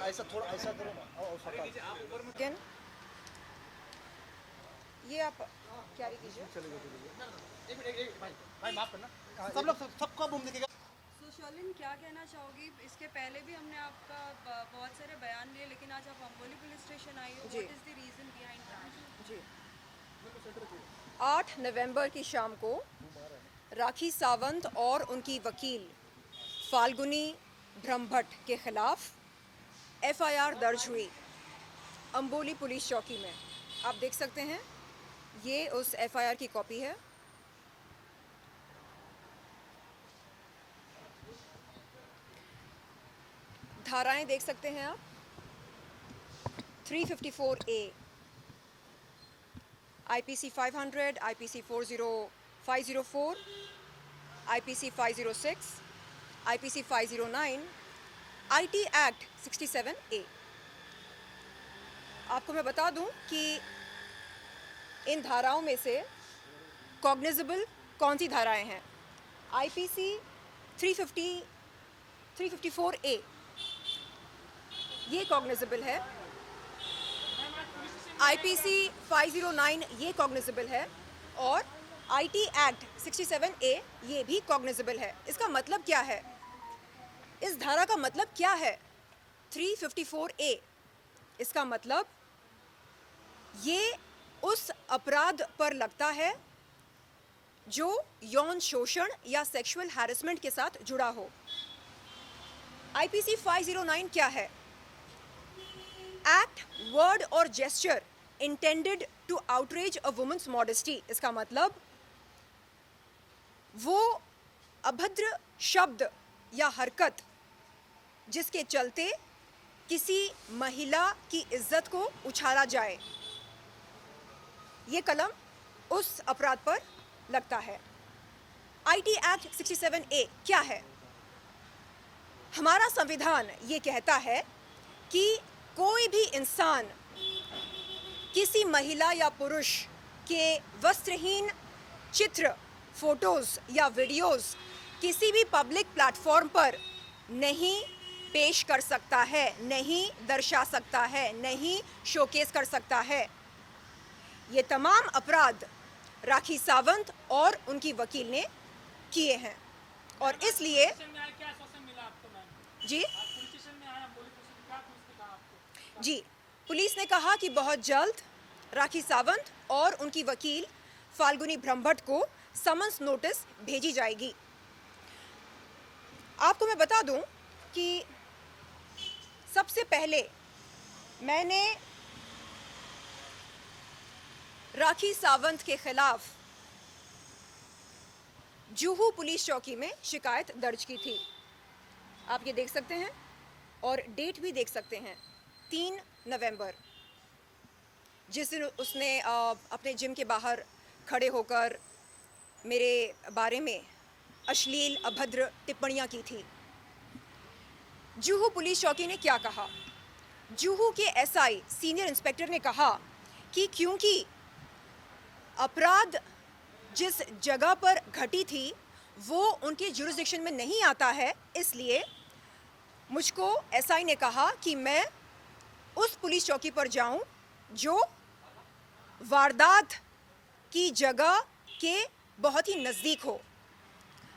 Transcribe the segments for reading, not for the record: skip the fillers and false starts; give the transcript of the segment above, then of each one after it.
ऐसा थोड़ा ऐसा करो ना। लेकिन ये आप कैरी कीजिए। भाई माफ करना, सब लोग सबको मुंह दिखेगा। सो शर्लिन, क्या कहना चाहोगी? इसके पहले भी हमने आपका बहुत सारे बयान लिए, लेकिन आज आप अम्बोली पुलिस स्टेशन आई हो। जी। What is the reason behind that? जी, 8 नवंबर की शाम को राखी सावंत और उनकी वकील फाल्गुनी ब्रह्मभट्ट के खिलाफ एफआईआर दर्ज हुई अम्बोली पुलिस चौकी में। आप देख सकते हैं, ये उस एफआईआर की कॉपी है। धाराएं देख सकते हैं आप। 354A, IPC 500, IPC 504, IPC 506, IPC 509, IT Act 67A। आपको मैं बता दूं कि इन धाराओं में से कॉग्निजेबल कौन सी धाराएं हैं। IPC 354A ये कॉग्निजेबल है, IPC 509 ये कॉग्निजेबल है, और IT Act 67A ये भी कॉग्निजेबल है। इसका मतलब क्या है? इस धारा का मतलब क्या है? 354A, इसका मतलब ये उस अपराध पर लगता है जो यौन शोषण या सेक्सुअल हैरेसमेंट के साथ जुड़ा हो। IPC 509 क्या है? एक्ट, वर्ड और gesture intended to outrage a woman's modesty. इसका मतलब वो अभद्र शब्द या हरकत जिसके चलते किसी महिला की इज्जत को उछाला जाए, ये कलम उस अपराध पर लगता है। IT Act 67A क्या है? हमारा संविधान ये कहता है कि कोई भी इंसान किसी महिला या पुरुष के वस्त्रहीन चित्र, फोटोज या वीडियोस किसी भी पब्लिक प्लेटफॉर्म पर नहीं पेश कर सकता है, नहीं दर्शा सकता है, नहीं शोकेस कर सकता है। ये तमाम अपराध राखी सावंत और उनकी वकील ने किए हैं, और इसलिए जी पुलिस ने कहा कि बहुत जल्द राखी सावंत और उनकी वकील फाल्गुनी ब्रह्मभट्ट को समन्स नोटिस भेजी जाएगी। आपको मैं बता दूं कि सबसे पहले मैंने राखी सावंत के खिलाफ जुहू पुलिस चौकी में शिकायत दर्ज की थी। आप ये देख सकते हैं और डेट भी देख सकते हैं, 3 नवंबर, जिस दिन उसने अपने जिम के बाहर खड़े होकर मेरे बारे में अश्लील अभद्र टिप्पणियां की थी। जुहू पुलिस चौकी ने क्या कहा? जुहू के SI सीनियर इंस्पेक्टर ने कहा कि क्योंकि अपराध जिस जगह पर घटी थी वो उनके जुरिसडिक्शन में नहीं आता है, इसलिए मुझको SI ने कहा कि मैं उस पुलिस चौकी पर जाऊं जो वारदात की जगह के बहुत ही नज़दीक हो।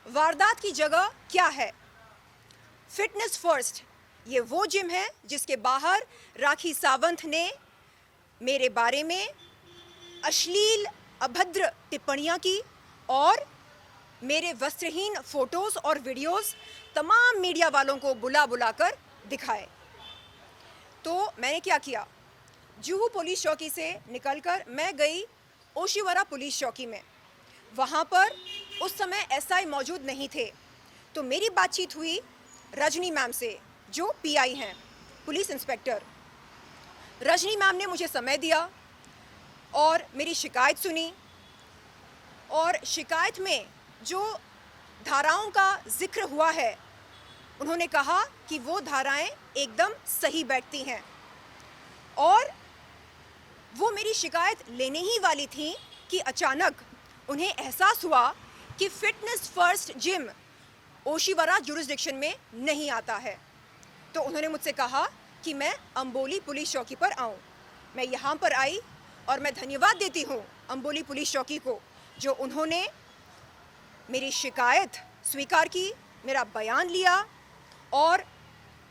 वारदात की जगह क्या है? फिटनेस फर्स्ट, ये वो जिम है जिसके बाहर राखी सावंत ने मेरे बारे में अश्लील अभद्र टिप्पणियां की और मेरे वस्त्रहीन फोटोज़ और वीडियोज़ तमाम मीडिया वालों को बुला बुलाकर दिखाए। तो मैंने क्या किया? जुहू पुलिस चौकी से निकलकर मैं गई ओशिवरा पुलिस चौकी में। वहाँ पर उस समय SI मौजूद नहीं थे, तो मेरी बातचीत हुई रजनी मैम से, जो PI हैं, पुलिस इंस्पेक्टर। रजनी मैम ने मुझे समय दिया और मेरी शिकायत सुनी, और शिकायत में जो धाराओं का जिक्र हुआ है उन्होंने कहा कि वो धाराएं एकदम सही बैठती हैं, और वो मेरी शिकायत लेने ही वाली थी कि अचानक उन्हें एहसास हुआ कि fitness first gym Oshiwara jurisdiction में नहीं आता है। तो उन्होंने मुझसे कहा कि मैं अंबोली पुलिस चौकी पर आऊं। मैं यहाँ पर आई और मैं धन्यवाद देती हूँ अंबोली पुलिस चौकी को, जो उन्होंने मेरी शिकायत स्वीकार की, मेरा बयान लिया और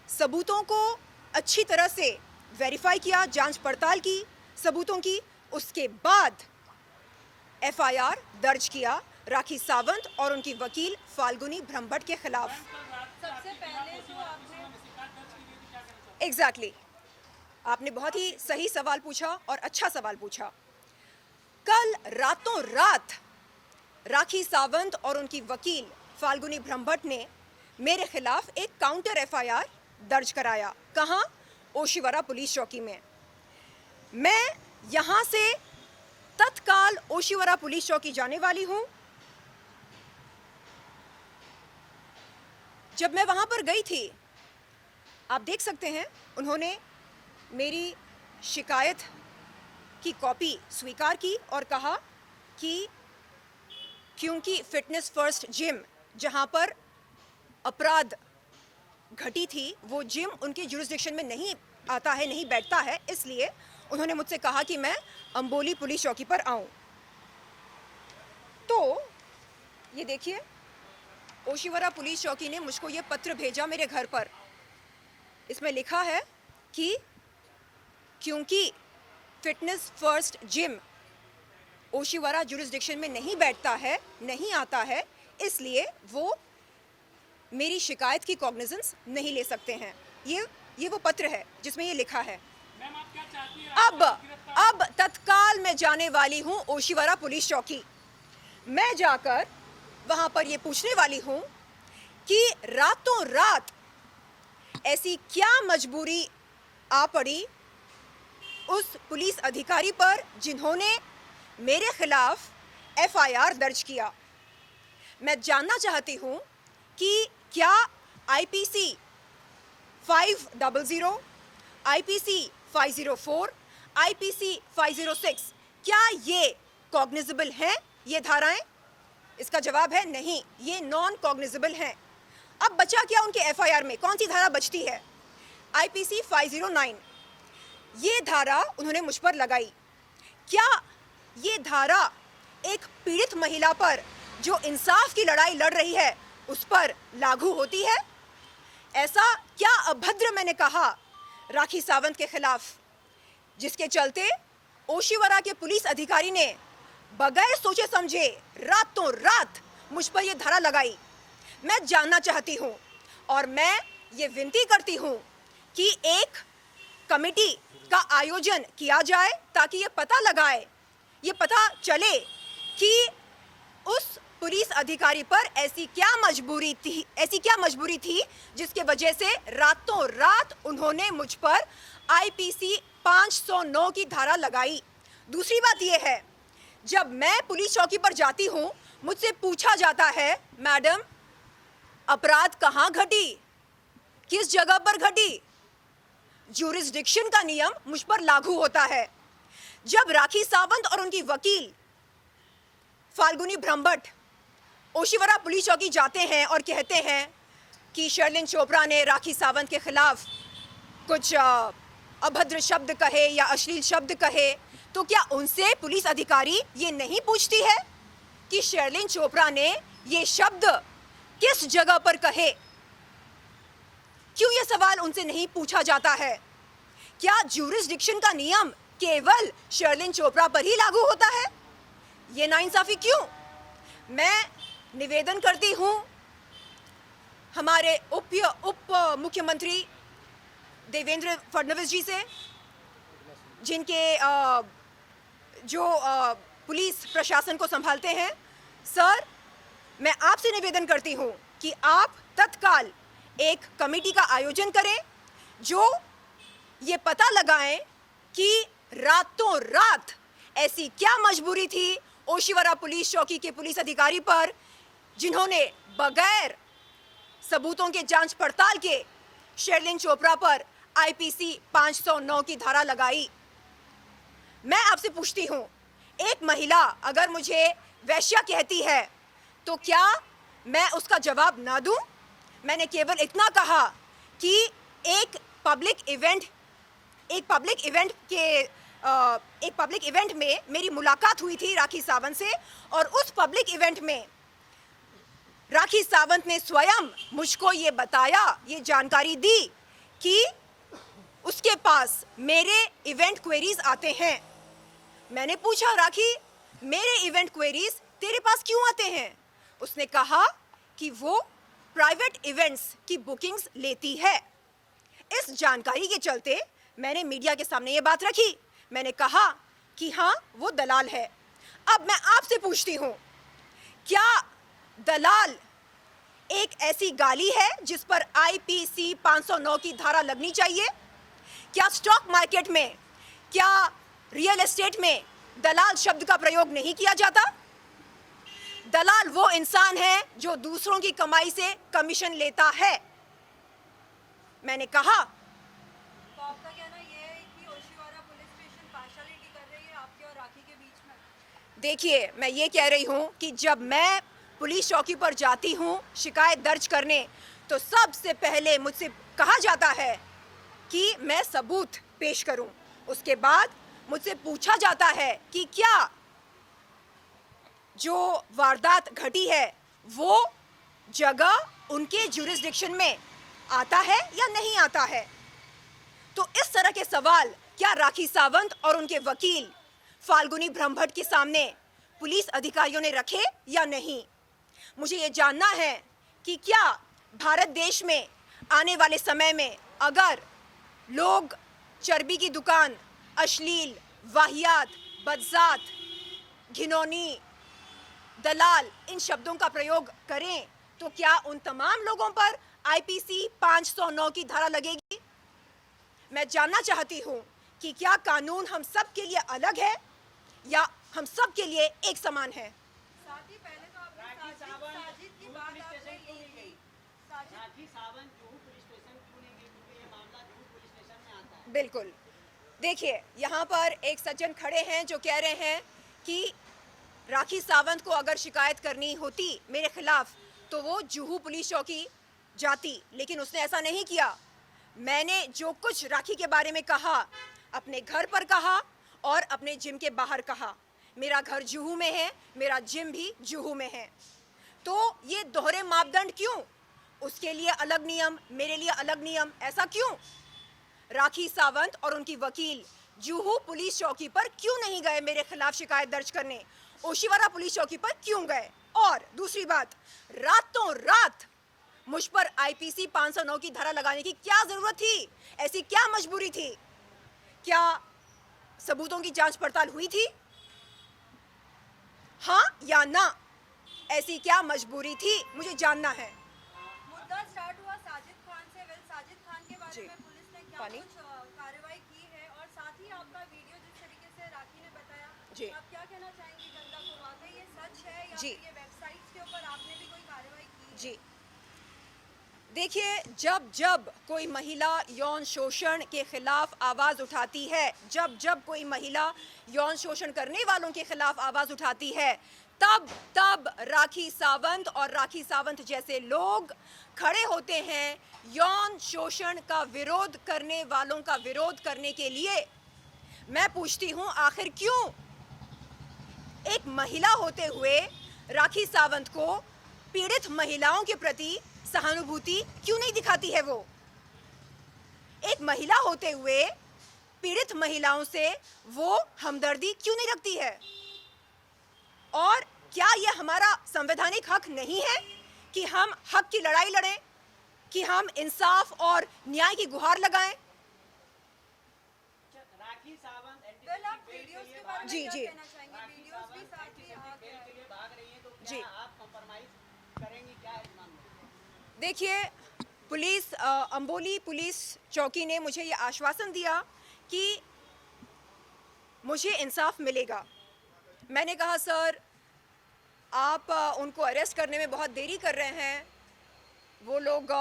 सबूतों को अच्छी तरह से वेरीफाई किया, जांच पड़ताल की सबूतों की। उसके बाद एफआईआर दर्ज किया राखी सावंत और उनकी वकील फाल्गुनी ब्रह्मभट्ट के खिलाफ। सबसे पहले जो आपने एग्जैक्टली आपने बहुत ही सही सवाल पूछा और अच्छा सवाल पूछा। कल रातों रात राखी सावंत और उनकी वकील फाल्गुनी ब्रह्मभट्ट ने मेरे खिलाफ एक काउंटर एफआईआर दर्ज कराया। कहाँ? ओशिवरा पुलिस चौकी में। मैं यहाँ से तत्काल ओशिवरा पुलिस चौकी जाने वाली हूँ। जब मैं वहाँ पर गई थी, आप देख सकते हैं, उन्होंने मेरी शिकायत की कॉपी स्वीकार की और कहा कि क्योंकि फिटनेस फर्स्ट जिम जहां पर अपराध घटी थी, वो जिम उनके जुरिस्डिक्शन में नहीं आता है, नहीं बैठता है, इसलिए उन्होंने मुझसे कहा कि मैं अंबोली पुलिस चौकी पर आऊं। तो ये देखिए, ओशिवरा पुलिस चौकी ने मुझको ये पत्र भेजा मेरे घर पर। इसमें लिखा है कि क्योंकि fitness first gym Oshiwara jurisdiction में नहीं बैठता है, नहीं आता है, इसलिए वो मेरी शिकायत की कॉग्निजेंस नहीं ले सकते हैं। ये वो पत्र है जिसमें ये लिखा है। अब तत्काल मैं जाने वाली हूँ ओशिवरा पुलिस चौकी। मैं जाकर वहाँ पर ये पूछने वाली हूँ कि रातों रात ऐसी क्या मजबूरी आ पड़ी उस पुलिस अधिकारी पर जिन्होंने मेरे खिलाफ एफआईआर दर्ज किया। मैं जानना चाहती हूं कि क्या आईपीसी 500, आईपीसी 504, आईपीसी 506 क्या ये कॉग्निजेबल हैं, ये धाराएं? इसका जवाब है नहीं, ये नॉन कॉग्निजेबल हैं। अब बचा क्या उनके एफआईआर में? कौन सी धारा बचती है? आईपीसी 509। ये धारा उन्होंने मुझ पर लगाई। क्या ये धारा एक पीड़ित महिला पर जो इंसाफ की लड़ाई लड़ रही है उस पर लागू होती है? ऐसा क्या अभद्र मैंने कहा राखी सावंत के खिलाफ, जिसके चलते ओशिवरा के पुलिस अधिकारी ने बगैर सोचे समझे रातों रात मुझ पर यह धारा लगाई? मैं जानना चाहती हूं और मैं ये विनती करती हूं कि एक कमेटी का आयोजन किया जाए ताकि ये पता लगाए, ये पता चले कि उस पुलिस अधिकारी पर ऐसी क्या मजबूरी थी जिसके वजह से रातों रात उन्होंने मुझ पर आईपीसी 509 की धारा लगाई। दूसरी बात यह है, जब मैं पुलिस चौकी पर जाती हूं, मुझसे पूछा जाता है, मैडम अपराध कहां घटी, किस जगह पर घटी? जुरिस्डिक्शन का नियम मुझ पर लागू होता है। जब राखी सावंत और उनकी वकील फाल्गुनी ब्रह्मभट्ट ओशिवरा पुलिस चौकी जाते हैं और कहते हैं कि शर्लिन चोपड़ा ने राखी सावंत के खिलाफ कुछ अभद्र शब्द कहे या अश्लील शब्द कहे, तो क्या उनसे पुलिस अधिकारी ये नहीं पूछती है कि शर्लिन चोपड़ा ने ये शब्द किस जगह पर कहे? क्यों ये सवाल उनसे नहीं पूछा जाता है? क्या जुरिस्डिक्शन का नियम केवल शर्लिन चोपड़ा पर ही लागू होता है? ये नाइंसाफी क्यों? मैं निवेदन करती हूं हमारे उप मुख्यमंत्री देवेंद्र फडणवीस जी से, जिनके जो पुलिस प्रशासन को संभालते हैं। सर, मैं आपसे निवेदन करती हूं कि आप तत्काल एक कमेटी का आयोजन करें जो ये पता लगाएं कि रातों रात ऐसी क्या मजबूरी थी ओशिवरा पुलिस चौकी के पुलिस अधिकारी पर, जिन्होंने बगैर सबूतों के जांच पड़ताल के शर्लिन चोपड़ा पर आईपीसी 509 की धारा लगाई। मैं आपसे पूछती हूं, एक महिला अगर मुझे वैश्या कहती है तो क्या मैं उसका जवाब ना दूं? मैंने केवल इतना कहा कि एक पब्लिक इवेंट में मेरी मुलाकात हुई थी राखी सावंत से, और उस पब्लिक इवेंट में राखी सावंत ने स्वयं मुझको ये बताया, ये जानकारी दी कि उसके पास मेरे इवेंट क्वेरीज आते हैं। मैंने पूछा, राखी, मेरे इवेंट क्वेरीज तेरे पास क्यों आते हैं? उसने कहा कि वो प्राइवेट इवेंट्स की बुकिंग्स लेती है। इस जानकारी के चलते मैंने मीडिया के सामने ये बात रखी। मैंने कहा कि हाँ, वो दलाल है। अब मैं आपसे पूछती हूँ, क्या दलाल एक ऐसी गाली है जिस पर IPC 509 की धारा लगनी चाहिए? क्या स्टॉक मार्केट में, क्या रियल एस्टेट में दलाल शब्द का प्रयोग नहीं किया जाता? दलाल वो इंसान है जो दूसरों की कमाई से कमीशन लेता है। मैंने कहा, तो आपका कहना ये है कि ओशिवारा पुलिस स्टेशन पार्शियलिटी कर रही है आपके और राखी के बीच में? देखिए, मैं ये कह रही हूँ कि जब मैं पुलिस चौकी पर जाती हूँ शिकायत दर्ज करने, तो सबसे पहले मुझसे कहा जाता है कि मैं सबूत पेश करूं। उसके बाद मुझसे पूछा जाता है कि क्या जो वारदात घटी है वो जगह उनके जुरिस्डिक्शन में आता है या नहीं आता है। तो इस तरह के सवाल क्या राखी सावंत और उनके वकील फाल्गुनी ब्रह्मभट्ट के सामने पुलिस अधिकारियों ने रखे या नहीं? मुझे ये जानना है कि क्या भारत देश में आने वाले समय में अगर लोग चर्बी की दुकान, अश्लील, वाहियात, बदजात, घिनौनी, दलाल, इन शब्दों का प्रयोग करें तो क्या उन तमाम लोगों पर IPC 509 की धारा लगेगी? मैं जानना चाहती हूं कि क्या कानून हम सब के लिए अलग है या हम सब के लिए एक समान है? साथ ही पहले तो आपने साजिद की बात आपने यही की। राखी सावंत जुहू पुलिस स्टेशन क्यों नहीं गई, क्योंकि ये मामला जुहू पुलिस स्टेशन में आता है। बिल्कुल। देखिए, यहाँ पर एक सज्जन खड़े हैं जो कह रहे हैं कि राखी सावंत को अगर शिकायत करनी होती मेरे खिलाफ तो वो जुहू पुलिस चौकी जाती, लेकिन उसने ऐसा नहीं किया। मैंने जो कुछ राखी के बारे में कहा, अपने घर पर कहा और अपने जिम के बाहर कहा। मेरा घर जुहू में है, मेरा जिम भी जुहू में है। तो ये दोहरे मापदंड क्यों? उसके लिए अलग नियम, मेरे लिए अलग नियम, ऐसा क्यों? राखी सावंत और उनकी वकील जुहू पुलिस चौकी पर क्यों नहीं गए मेरे खिलाफ शिकायत दर्ज करने? ओशिवारा पुलिस चौकी पर क्यों गए? और दूसरी बात, रातों रात मुझ पर IPC 509 की धारा लगाने की क्या जरूरत थी? ऐसी क्या मजबूरी थी? क्या सबूतों की जांच पड़ताल हुई थी? हाँ या ना? ऐसी क्या मजबूरी थी? मुझे जानना है। मुद्दा स्टार्ट हुआ साजिद खान से। साजिद खान के बारे जी। में पुलिस ने क्या पानी? कुछ कार्रवाई की है, और साथ ही आपका वीडियो जिस तरीके से राखी ने बताया, जी। आप क्या कहना चाहेंगी जनता को? वाकई ये सच है या जी। फिर ये वेबसाइट्स के ऊपर आपने भी कोई कार्रवाई की है? जी, देखिए, जब जब कोई महिला यौन शोषण के खिलाफ आवाज़ उठाती है, जब जब कोई महिला यौन शोषण करने वालों के खिलाफ आवाज़ उठाती है, तब तब राखी सावंत और राखी सावंत जैसे लोग खड़े होते हैं यौन शोषण का विरोध करने वालों का विरोध करने के लिए। मैं पूछती हूँ, आखिर क्यों? एक महिला होते हुए राखी सावंत को पीड़ित महिलाओं के प्रति सहानुभूति क्यों नहीं दिखाती है? वो एक महिला होते हुए पीड़ित महिलाओं से वो हमदर्दी क्यों नहीं रखती है? और क्या ये हमारा संवैधानिक हक नहीं है कि हम हक की लड़ाई लड़ें, कि हम इंसाफ और न्याय की गुहार लगाएं? राखी सावंत वेल, आप वीडियोस के बारे में जी, क्या जी। कहना चाहेंगे? वीडियोस भी साथ ही आ गया है। के लिए भाग रही है, तो जी। क्या आप कंप्रोमाइज करेंगी क्या इस मामले में? देखिए, पुलिस अंबोली पुलिस चौकी ने मुझे ये आश्वासन दिया कि मुझे इंसाफ मिलेगा। मैंने कहा, सर, आप उनको अरेस्ट करने में बहुत देरी कर रहे हैं। वो लोग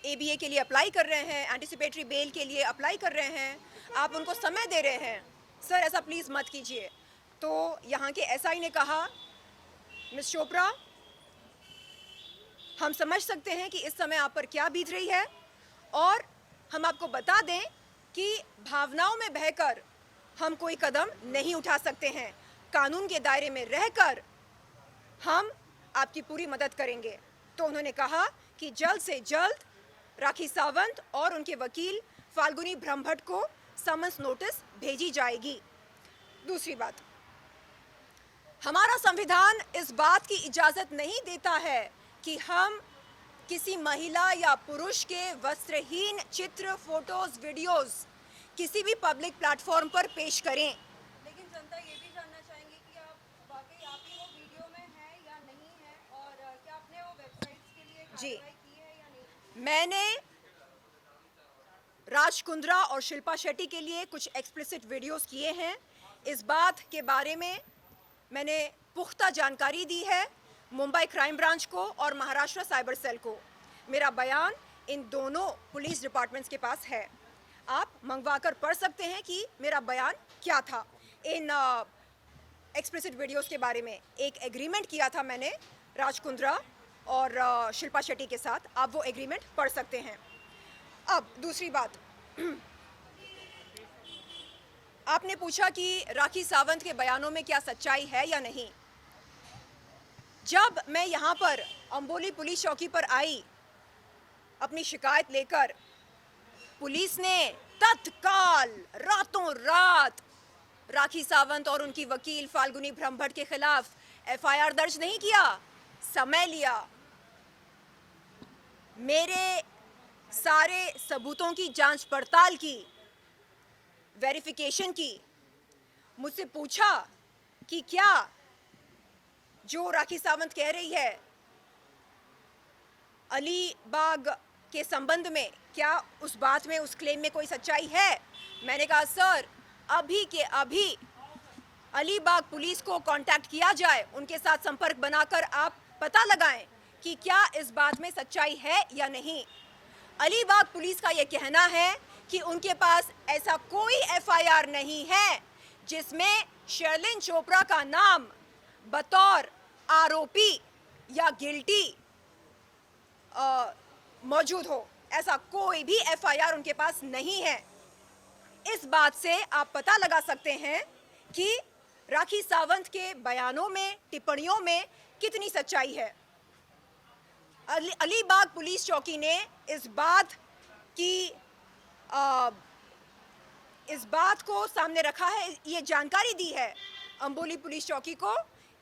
ABA के लिए अप्लाई कर रहे हैं, एंटिसिपेटरी बेल के लिए अप्लाई कर रहे हैं, आप उनको समय दे रहे हैं। सर, ऐसा प्लीज़ मत कीजिए। तो यहाँ के SI ने कहा, मिस चोपड़ा, हम समझ सकते हैं कि इस समय आप पर क्या बीत रही है, और हम आपको बता दें कि भावनाओं में बहकर हम कोई कदम नहीं उठा सकते हैं। कानून के दायरे में रहकर हम आपकी पूरी मदद करेंगे। तो उन्होंने कहा कि जल्द से जल्द राखी सावंत और उनके वकील फाल्गुनी ब्रह्मभट्ट को समन्स नोटिस भेजी जाएगी। दूसरी बात, हमारा संविधान इस बात की इजाज़त नहीं देता है कि हम किसी महिला या पुरुष के वस्त्रहीन चित्र, फोटोज, वीडियोस किसी भी पब्लिक प्लेटफॉर्म पर पेश करें। लेकिन जनता ये भी जानना चाहेंगे कि आप वाकई आप ही वो वीडियो में हैं या नहीं हैं, और क्या आपने वो वेबसाइट्स के लिए जी। कार्रवाई की है या नहीं? मैंने राज कुंद्रा और शिल्पा शेट्टी के लिए कुछ एक्सप्लिसिट वीडियोस किए हैं। इस बात के बारे में मैंने पुख्ता जानकारी दी है मुंबई क्राइम ब्रांच को और महाराष्ट्र साइबर सेल को। मेरा बयान इन दोनों पुलिस डिपार्टमेंट्स के पास है, आप मंगवाकर पढ़ सकते हैं कि मेरा बयान क्या था। इन एक्सप्लिसिट वीडियोस के बारे में एक एग्रीमेंट किया था मैंने राज कुंद्रा और शिल्पा शेट्टी के साथ, आप वो एग्रीमेंट पढ़ सकते हैं। अब दूसरी बात, आपने पूछा कि राखी सावंत के बयानों में क्या सच्चाई है या नहीं। जब मैं यहाँ पर अंबोली पुलिस चौकी पर आई अपनी शिकायत लेकर, पुलिस ने तत्काल रातों रात राखी सावंत और उनकी वकील फाल्गुनी ब्रह्मभट्ट के खिलाफ एफआईआर दर्ज नहीं किया, समय लिया, मेरे सारे सबूतों की जांच पड़ताल की, वेरिफिकेशन की, मुझसे पूछा कि क्या जो राखी सावंत कह रही है अलीबाग के संबंध में, क्या उस बात में, उस क्लेम में कोई सच्चाई है। मैंने कहा सर, अभी के अभी अलीबाग पुलिस को कांटेक्ट किया जाए, उनके साथ संपर्क बनाकर आप पता लगाएं कि क्या इस बात में सच्चाई है या नहीं। अलीबाग पुलिस का यह कहना है कि उनके पास ऐसा कोई एफआईआर नहीं है जिसमें शर्लिन चोपड़ा का नाम बतौर आरोपी या गिल्टी मौजूद हो। ऐसा कोई भी एफआईआर उनके पास नहीं है। इस बात से आप पता लगा सकते हैं कि राखी सावंत के बयानों में, टिप्पणियों में कितनी सच्चाई है। अलीबाग पुलिस चौकी ने इस बात को सामने रखा है, ये जानकारी दी है अंबोली पुलिस चौकी को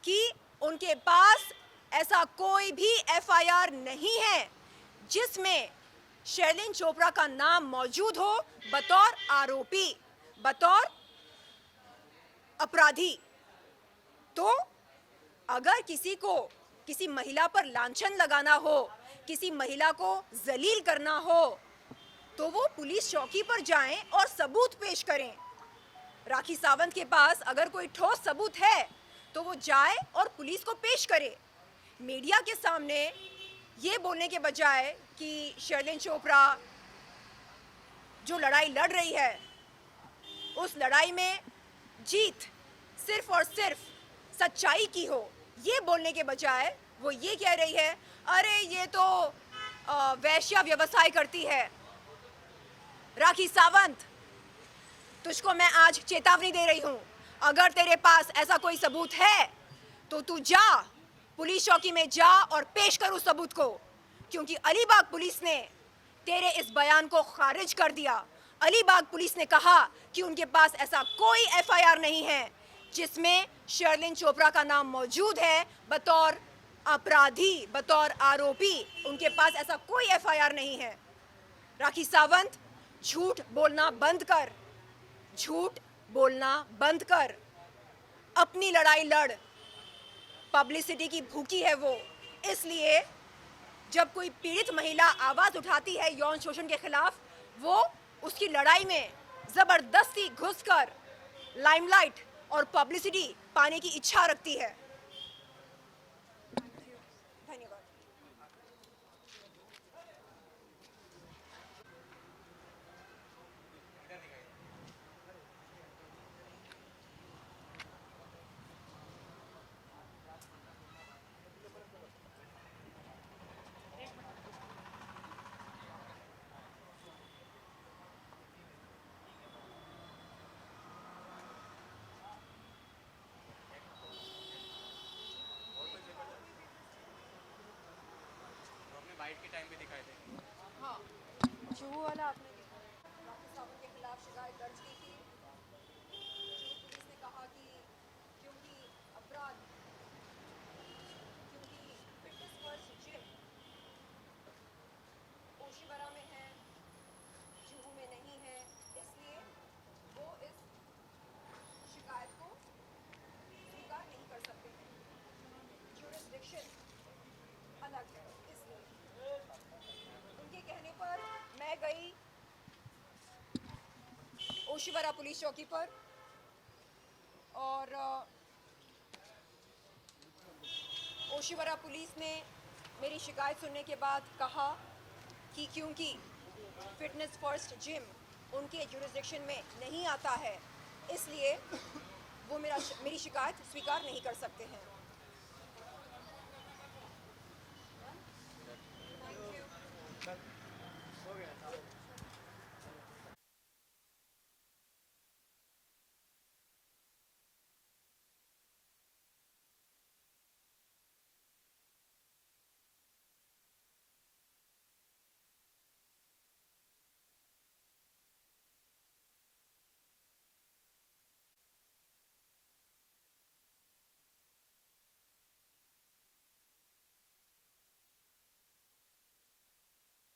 कि उनके पास ऐसा कोई भी एफआईआर नहीं है जिसमें शर्लिन चोपड़ा का नाम मौजूद हो बतौर आरोपी, बतौर अपराधी। तो अगर किसी को किसी महिला पर लांछन लगाना हो, किसी महिला को जलील करना हो, तो वो पुलिस चौकी पर जाएं और सबूत पेश करें। राखी सावंत के पास अगर कोई ठोस सबूत है तो वो जाए और पुलिस को पेश करे। मीडिया के सामने ये बोलने के बजाय कि शर्लिन चोपड़ा जो लड़ाई लड़ रही है, उस लड़ाई में जीत सिर्फ और सिर्फ सच्चाई की हो, ये बोलने के बजाय वो ये कह रही है, अरे ये तो वैश्या व्यवसाय करती है। राखी सावंत, तुझको मैं आज चेतावनी दे रही हूं, अगर तेरे पास ऐसा कोई सबूत है तो तू जा, पुलिस चौकी में जा और पेश कर उस सबूत को, क्योंकि अलीबाग पुलिस ने तेरे इस बयान को खारिज कर दिया। अलीबाग पुलिस ने कहा कि उनके पास ऐसा कोई एफआईआर नहीं है जिसमें शर्लिन चोपड़ा का नाम मौजूद है बतौर अपराधी, बतौर आरोपी। उनके पास ऐसा कोई एफआईआर नहीं है। राखी सावंत, झूठ बोलना बंद कर, झूठ बोलना बंद कर, अपनी लड़ाई लड़। पब्लिसिटी की भूखी है वो, इसलिए जब कोई पीड़ित महिला आवाज उठाती है यौन शोषण के खिलाफ, वो उसकी लड़ाई में जबरदस्ती घुसकर लाइमलाइट और पब्लिसिटी पाने की इच्छा रखती है। धन्यवाद। जुहू वाला आपने देखा? राकेश सावंत के खिलाफ शिकायत दर्ज की थी। जुहू पुलिस ने कहा कि क्योंकि फिटनेस फर्स्ट जिम ओशिवरा में है, जुहू में नहीं है, इसलिए वो इस शिकायत को स्वीकार नहीं कर सकते हैं। ज्यूरिसडिक्शन अलग है, इसलिए उनके कहने पर मैं गई ओशिवरा पुलिस चौकी पर और ओशिवरा पुलिस ने मेरी शिकायत सुनने के बाद कहा कि क्योंकि फिटनेस फर्स्ट जिम उनके जुरिसडिक्शन में नहीं आता है, इसलिए वो मेरी शिकायत स्वीकार नहीं कर सकते हैं।